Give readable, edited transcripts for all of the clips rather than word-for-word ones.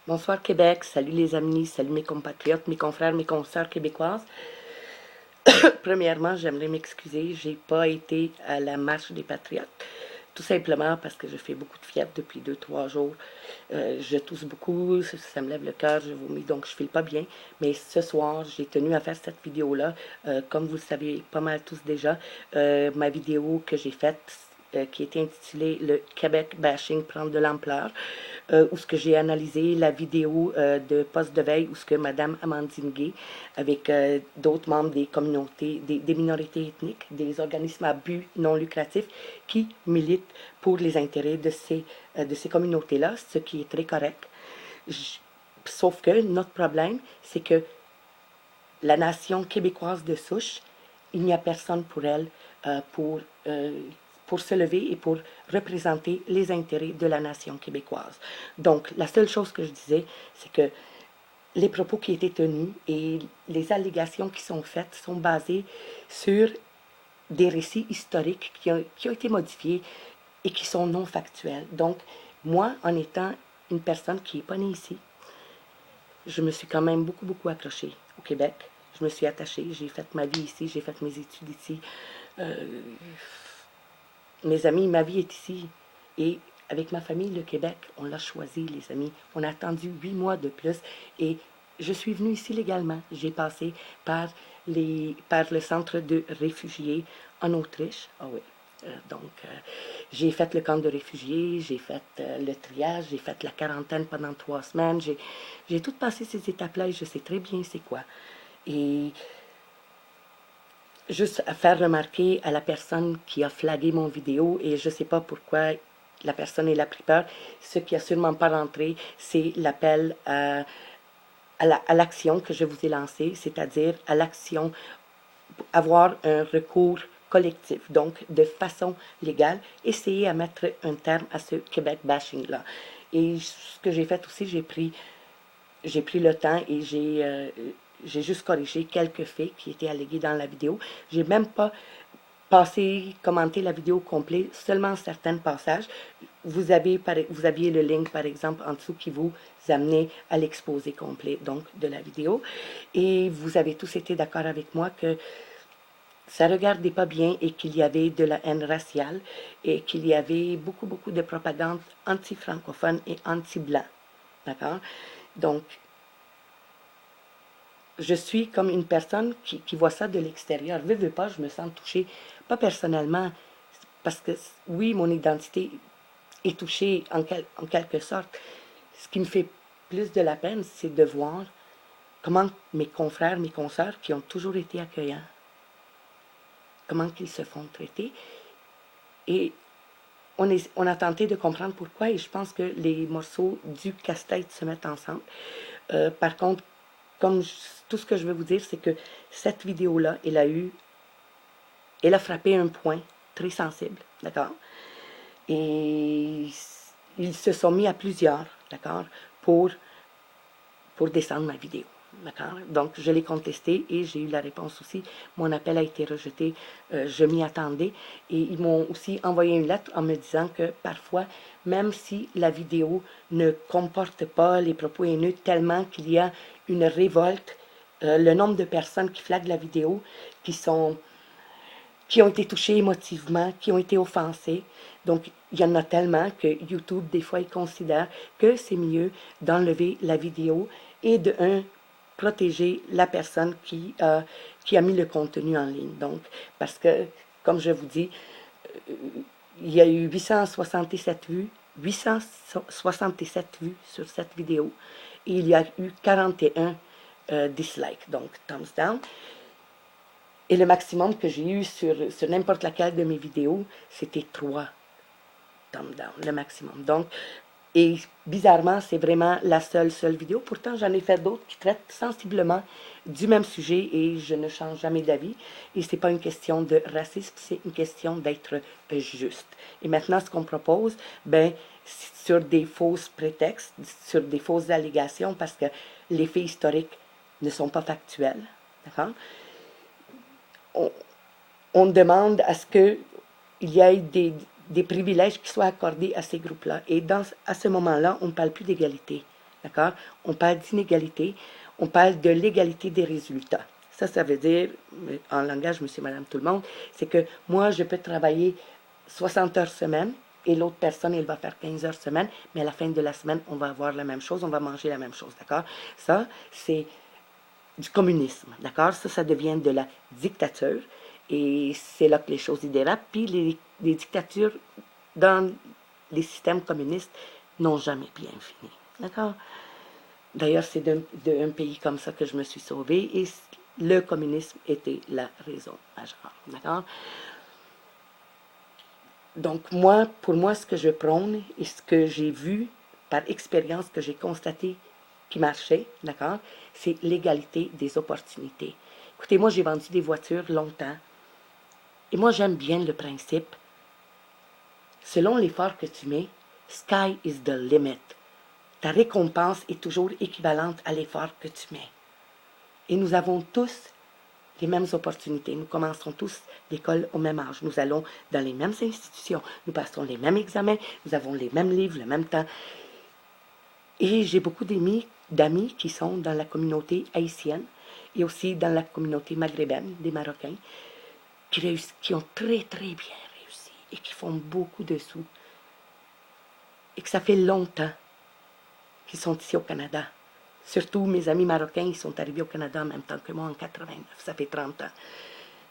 Bonsoir Québec, salut les amis, salut mes compatriotes, mes confrères, mes consoeurs québécoises. Premièrement, j'aimerais m'excuser, j'ai pas été à la marche des patriotes, tout simplement parce que je fais beaucoup de fièvre depuis 2, 3 jours. Je tousse beaucoup, ça me lève le cœur, je vomis, donc je file pas bien. Mais ce soir, j'ai tenu à faire cette vidéo-là. Comme vous le savez pas mal tous déjà, ma vidéo que j'ai faite, qui était intitulée Le Québec bashing prend de l'ampleur, où ce que j'ai analysé la vidéo de Poste de veille où ce que Madame Amandine Gay, avec d'autres membres des communautés, des minorités ethniques, des organismes à but non lucratif qui militent pour les intérêts de ces communautés-là, ce qui est très correct. Sauf que notre problème, c'est que la nation québécoise de souche, il n'y a personne pour elle pour se lever et pour représenter les intérêts de la nation québécoise. Donc, la seule chose que je disais, c'est que les propos qui étaient tenus et les allégations qui sont faites sont basées sur des récits historiques qui ont été modifiés et qui sont non factuels. Donc, moi, en étant une personne qui n'est pas née ici, je me suis quand même beaucoup accrochée au Québec. Je me suis attachée, j'ai fait ma vie ici, j'ai fait mes études ici. Euh, Mes amis, ma vie est ici. Et avec ma famille, le Québec, on l'a choisi, les amis. On a attendu 8 mois de plus. Et je suis venue ici légalement. J'ai passé par le centre de réfugiés en Autriche. Ah oui. J'ai fait le camp de réfugiés, j'ai fait le triage, j'ai fait la quarantaine pendant 3 semaines. J'ai tout passé ces étapes-là et je sais très bien c'est quoi. Et juste à faire remarquer à la personne qui a flagué mon vidéo, et je ne sais pas pourquoi la personne est la pris peur, ce qui a sûrement pas rentré, c'est l'appel à l'action que je vous ai lancé, c'est-à-dire à l'action, avoir un recours collectif, donc de façon légale, essayer à mettre un terme à ce Québec bashing-là. Et ce que j'ai fait aussi, j'ai pris le temps et j'ai juste corrigé quelques faits qui étaient allégués dans la vidéo. J'ai même pas commenté la vidéo complète, seulement certains passages. Vous aviez le link, par exemple, en dessous qui vous amenait à l'exposé complet, donc, de la vidéo. Et vous avez tous été d'accord avec moi que ça regardait pas bien et qu'il y avait de la haine raciale et qu'il y avait beaucoup de propagande anti-francophone et anti-blanc. D'accord? Donc, je suis comme une personne qui voit ça de l'extérieur. Veux pas, je me sens touchée. Pas personnellement, parce que oui, mon identité est touchée en quelque sorte. Ce qui me fait plus de la peine, c'est de voir comment mes confrères, mes consoeurs, qui ont toujours été accueillants, comment ils se font traiter. Et on a tenté de comprendre pourquoi, et je pense que les morceaux du casse-tête se mettent ensemble. Par contre, tout ce que je veux vous dire, c'est que cette vidéo-là, elle a frappé un point très sensible, d'accord? Et ils se sont mis à plusieurs, d'accord, pour descendre ma vidéo. D'accord? Donc, je l'ai contesté et j'ai eu la réponse aussi. Mon appel a été rejeté. Je m'y attendais. Et ils m'ont aussi envoyé une lettre en me disant que parfois, même si la vidéo ne comporte pas les propos haineux tellement qu'il y a une révolte, le nombre de personnes qui flaguent la vidéo, qui ont été touchées émotivement, qui ont été offensées. Donc, il y en a tellement que YouTube, des fois, il considère que c'est mieux d'enlever la vidéo et protéger la personne qui a mis le contenu en ligne. Donc, parce que, comme je vous dis, il y a eu 867 vues sur cette vidéo et il y a eu 41 dislikes, donc thumbs down. Et le maximum que j'ai eu sur n'importe laquelle de mes vidéos, c'était 3 thumbs down, le maximum. Donc, et bizarrement, c'est vraiment la seule vidéo. Pourtant, j'en ai fait d'autres qui traitent sensiblement du même sujet et je ne change jamais d'avis. Et c'est pas une question de racisme, c'est une question d'être juste. Et maintenant, ce qu'on propose, ben, sur des fausses prétextes, sur des fausses allégations, parce que les faits historiques ne sont pas factuels, d'accord? On demande à ce qu'il y ait des privilèges qui soient accordés à ces groupes-là. Et à ce moment-là, on ne parle plus d'égalité. d'accord? On parle d'inégalité, on parle de l'égalité des résultats. Ça veut dire, en langage monsieur, madame, tout le monde, c'est que moi, je peux travailler 60 heures semaine et l'autre personne, elle va faire 15 heures semaine, mais à la fin de la semaine, on va avoir la même chose, on va manger la même chose, d'accord? Ça, c'est du communisme, d'accord? Ça devient de la dictature et c'est là que les choses y dérapent. Puis les dictatures dans les systèmes communistes n'ont jamais bien fini, d'accord? D'ailleurs, c'est d'un pays comme ça que je me suis sauvée et le communisme était la raison majeure, d'accord? Donc moi, pour moi, ce que je prône et ce que j'ai vu par expérience, que j'ai constaté qui marchait, d'accord, c'est l'égalité des opportunités. Écoutez, moi, j'ai vendu des voitures longtemps et moi, j'aime bien le principe. Selon l'effort que tu mets, sky is the limit. Ta récompense est toujours équivalente à l'effort que tu mets. Et nous avons tous les mêmes opportunités. Nous commencerons tous l'école au même âge. Nous allons dans les mêmes institutions. Nous passerons les mêmes examens. Nous avons les mêmes livres, le même temps. Et j'ai beaucoup d'amis qui sont dans la communauté haïtienne et aussi dans la communauté maghrébine, des Marocains, qui ont très, très bien réussi et qui font beaucoup de sous. Et que ça fait longtemps qu'ils sont ici au Canada. Surtout mes amis marocains, ils sont arrivés au Canada en même temps que moi en 89, ça fait 30 ans.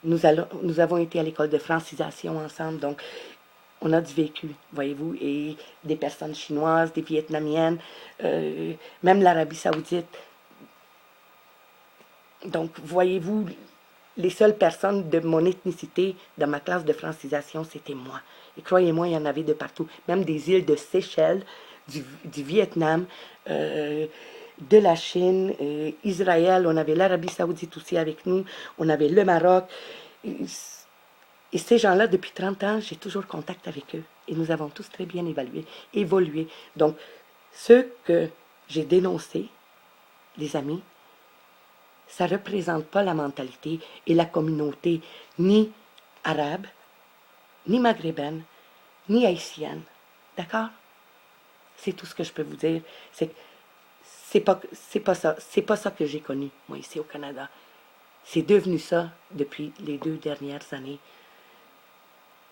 Nous avons été à l'école de francisation ensemble, donc on a du vécu, voyez-vous, et des personnes chinoises, des vietnamiennes, même l'Arabie saoudite. Donc, voyez-vous, les seules personnes de mon ethnicité dans ma classe de francisation, c'était moi. Et croyez-moi, il y en avait de partout, même des îles de Seychelles, du Vietnam, de la Chine, Israël, on avait l'Arabie saoudite aussi avec nous, on avait le Maroc. Et ces gens-là, depuis 30 ans, j'ai toujours contact avec eux. Et nous avons tous très bien évolué. Donc, ceux que j'ai dénoncés, les amis, ça ne représente pas la mentalité et la communauté ni arabe, ni maghrébine, ni haïtienne. D'accord? C'est tout ce que je peux vous dire. C'est pas ça que j'ai connu, moi, ici au Canada. C'est devenu ça depuis les 2 dernières années.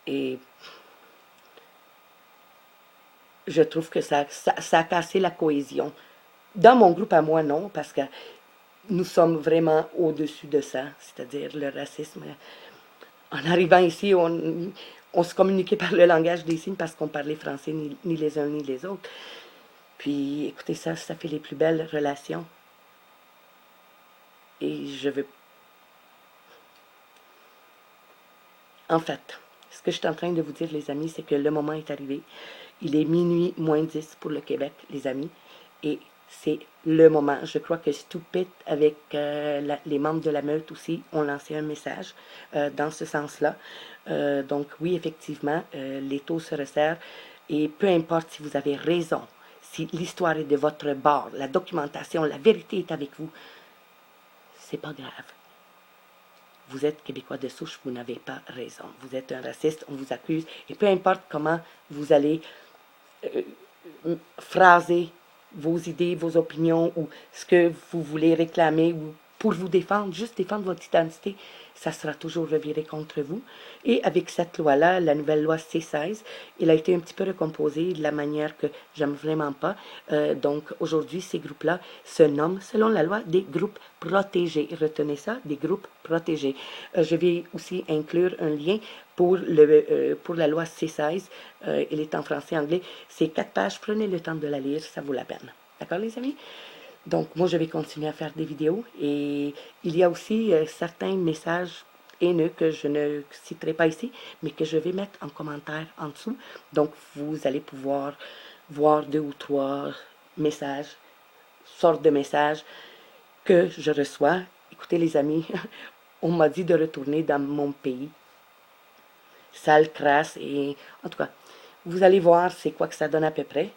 Et je trouve que ça a cassé la cohésion. Dans mon groupe à moi, non, parce que nous sommes vraiment au-dessus de ça, c'est-à-dire le racisme. En arrivant ici, on se communiquait par le langage des signes parce qu'on parlait français ni les uns ni les autres. Puis, écoutez, ça fait les plus belles relations. Et je veux... En fait, ce que je suis en train de vous dire, les amis, c'est que le moment est arrivé. Il est minuit moins 10 pour le Québec, les amis. Et c'est le moment. Je crois que Stupid, avec les membres de la meute aussi, ont lancé un message dans ce sens-là. Donc oui, effectivement, les taux se resserrent. Et peu importe si vous avez raison, si l'histoire est de votre bord, la documentation, la vérité est avec vous, c'est pas grave. Vous êtes québécois de souche, vous n'avez pas raison. Vous êtes un raciste, on vous accuse. Et peu importe comment vous allez phraser vos idées, vos opinions ou ce que vous voulez réclamer ou pour vous défendre, juste défendre votre identité, ça sera toujours reviré contre vous. Et avec cette loi-là, la nouvelle loi C16, elle a été un petit peu recomposée de la manière que j'aime vraiment pas. Donc aujourd'hui, ces groupes-là se nomment, selon la loi, des groupes protégés. Retenez ça, des groupes protégés. Je vais aussi inclure un lien pour la loi C16. Elle est en français et anglais. C'est 4 pages. Prenez le temps de la lire, ça vaut la peine. D'accord, les amis? Donc, moi, je vais continuer à faire des vidéos. Et il y a aussi certains messages haineux que je ne citerai pas ici, mais que je vais mettre en commentaire en dessous. Donc, vous allez pouvoir voir 2 ou 3 messages, sortes de messages que je reçois. Écoutez, les amis, on m'a dit de retourner dans mon pays. Sale, crasse, et en tout cas, vous allez voir c'est quoi que ça donne à peu près.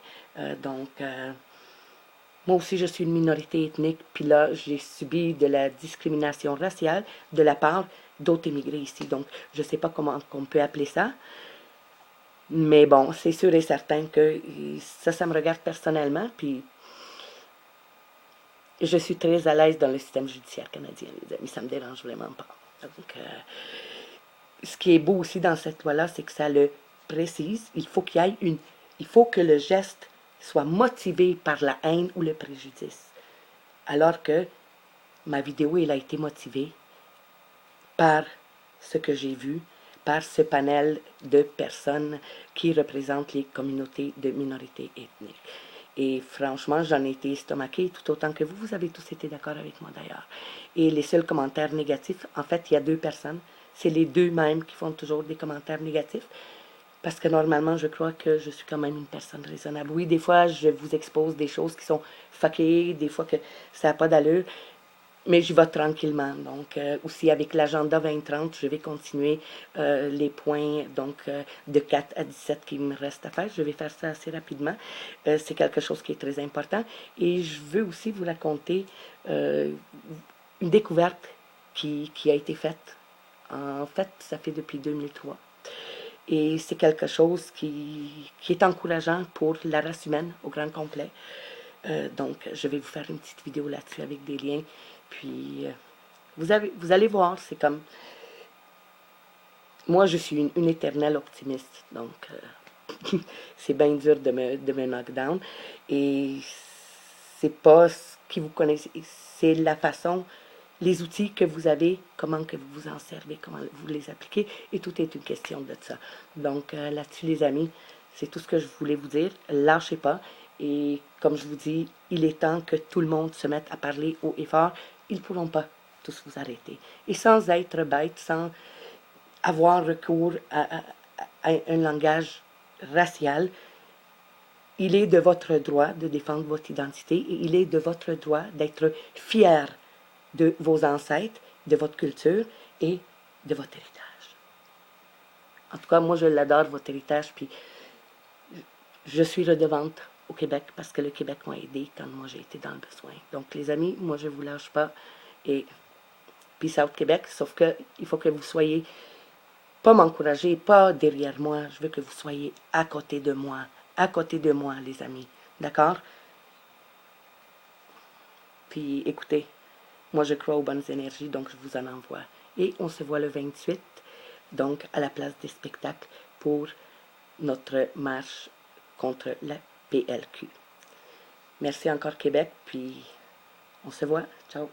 Moi aussi, je suis une minorité ethnique, puis là, j'ai subi de la discrimination raciale de la part d'autres immigrés ici. Donc, je ne sais pas comment on peut appeler ça. Mais bon, c'est sûr et certain que ça me regarde personnellement. Puis, je suis très à l'aise dans le système judiciaire canadien, les amis, ça me dérange vraiment pas. Donc, ce qui est beau aussi dans cette loi-là, c'est que ça le précise. Il faut que le geste soit motivé par la haine ou le préjudice. Alors que ma vidéo, elle a été motivée par ce que j'ai vu, par ce panel de personnes qui représentent les communautés de minorités ethniques. Et franchement, j'en ai été estomaquée tout autant que vous. Vous avez tous été d'accord avec moi d'ailleurs. Et les seuls commentaires négatifs, en fait, il y a deux personnes. C'est les deux mêmes qui font toujours des commentaires négatifs. Parce que normalement, je crois que je suis quand même une personne raisonnable. Oui, des fois, je vous expose des choses qui sont fuckées, des fois que ça n'a pas d'allure, mais j'y vais tranquillement. Donc, aussi avec l'agenda 2030, je vais continuer les points donc de 4 à 17 qui me restent à faire. Je vais faire ça assez rapidement. C'est quelque chose qui est très important. Et je veux aussi vous raconter une découverte qui a été faite. En fait, ça fait depuis 2003. Et c'est quelque chose qui est encourageant pour la race humaine au grand complet. Donc, je vais vous faire une petite vidéo là-dessus avec des liens. Puis, vous allez voir, c'est comme... Moi, je suis une éternelle optimiste. Donc, c'est bien dur de me knock down. Et c'est pas ce qui vous connaissez, c'est la façon, les outils que vous avez, comment que vous vous en servez, comment vous les appliquez, et tout est une question de ça. Donc là-dessus, les amis, c'est tout ce que je voulais vous dire. Lâchez pas. Et comme je vous dis, il est temps que tout le monde se mette à parler haut et fort. Ils ne pourront pas tous vous arrêter. Et sans être bête, sans avoir recours à un langage racial, il est de votre droit de défendre votre identité et il est de votre droit d'être fier de vos ancêtres, de votre culture et de votre héritage. En tout cas, moi, je l'adore, votre héritage, puis je suis redevante au Québec parce que le Québec m'a aidé quand moi j'ai été dans le besoin. Donc, les amis, moi, je ne vous lâche pas et peace out Québec, sauf que il faut que vous soyez pas m'encourager, pas derrière moi, je veux que vous soyez à côté de moi, les amis. D'accord? Puis écoutez, moi je crois aux bonnes énergies, donc je vous en envoie. Et on se voit le 28, donc à la place des spectacles, pour notre marche contre la PLQ. Merci encore Québec, puis on se voit. Ciao.